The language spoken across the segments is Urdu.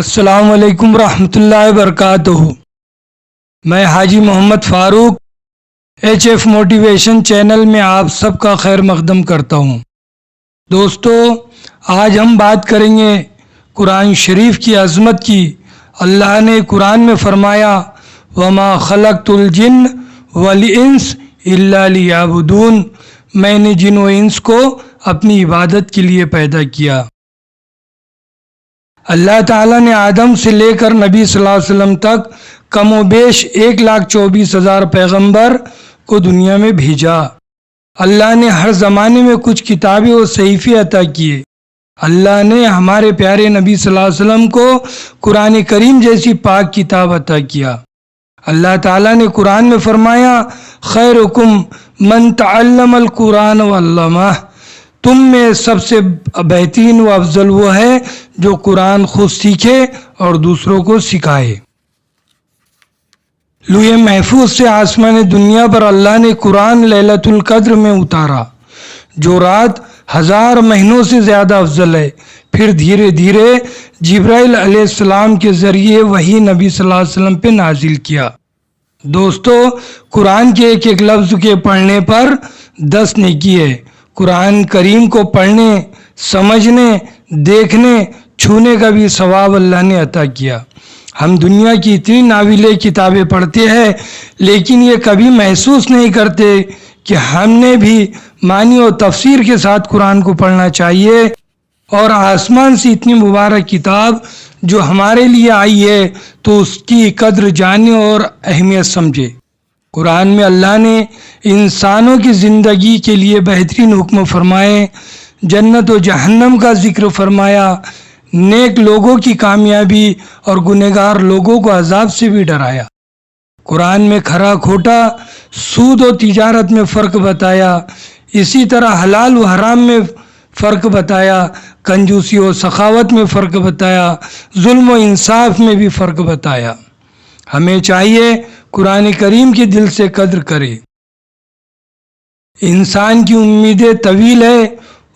السلام علیکم ورحمۃ اللہ وبرکاتہ۔ میں حاجی محمد فاروق ایچ ایف موٹیویشن چینل میں آپ سب کا خیر مقدم کرتا ہوں۔ دوستو، آج ہم بات کریں گے قرآن شریف کی عظمت کی۔ اللہ نے قرآن میں فرمایا وَمَا خَلَقْتُ الْجِنَّ وَالْإِنسَ إِلَّا لِيَعْبُدُونِ، میں نے جن و انس کو اپنی عبادت کے لیے پیدا کیا۔ اللہ تعالیٰ نے آدم سے لے کر نبی صلی اللہ علیہ وسلم تک کم و بیش 1,24,000 پیغمبر کو دنیا میں بھیجا۔ اللہ نے ہر زمانے میں کچھ کتابیں اور صحیفے عطا کیے۔ اللہ نے ہمارے پیارے نبی صلی اللہ علیہ وسلم کو قرآن کریم جیسی پاک کتاب عطا کیا۔ اللہ تعالیٰ نے قرآن میں فرمایا خیرکم من تعلم القرآن وعلمہ، تم میں سب سے بہترین و افضل وہ ہے جو قرآن خود سیکھے اور دوسروں کو سکھائے۔ لوح محفوظ سے آسمان دنیا پر اللہ نے قرآن لیلۃ القدر میں اتارا، جو رات 1000 مہینوں سے زیادہ افضل ہے۔ پھر دھیرے دھیرے جبرائیل علیہ السلام کے ذریعے وحی نبی صلی اللہ علیہ وسلم پہ نازل کیا۔ دوستو، قرآن کے ایک ایک لفظ کے پڑھنے پر 10 نیکی ہے۔ قرآن کریم کو پڑھنے، سمجھنے، دیکھنے، چھونے کا بھی ثواب اللہ نے عطا کیا۔ ہم دنیا کی اتنی ناولیں کتابیں پڑھتے ہیں، لیکن یہ کبھی محسوس نہیں کرتے کہ ہم نے بھی معنی اور تفسیر کے ساتھ قرآن کو پڑھنا چاہیے، اور آسمان سے اتنی مبارک کتاب جو ہمارے لیے آئی ہے تو اس کی قدر جانے اور اہمیت سمجھے۔ قرآن میں اللہ نے انسانوں کی زندگی کے لیے بہترین حکم فرمائے، جنت و جہنم کا ذکر فرمایا، نیک لوگوں کی کامیابی اور گنہگار لوگوں کو عذاب سے بھی ڈرایا۔ قرآن میں کھرا کھوٹا، سود و تجارت میں فرق بتایا، اسی طرح حلال و حرام میں فرق بتایا، کنجوسی و سخاوت میں فرق بتایا، ظلم و انصاف میں بھی فرق بتایا۔ ہمیں چاہیے قرآن کریم کی دل سے قدر کرے۔ انسان کی امیدیں طویل ہے،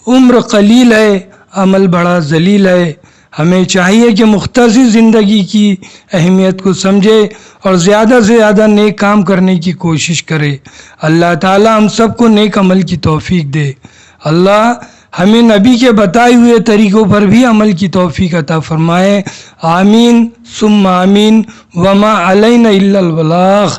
عمر قلیل ہے، عمل بڑا ذلیل ہے۔ ہمیں چاہیے کہ مختصر زندگی کی اہمیت کو سمجھے اور زیادہ سے زیادہ نیک کام کرنے کی کوشش کرے۔ اللہ تعالی ہم سب کو نیک عمل کی توفیق دے۔ اللہ ہمیں نبی کے بتائے ہوئے طریقوں پر بھی عمل کی توفیق عطا فرمائے۔ آمین ثم آمین۔ وما علینا الا البلاغ۔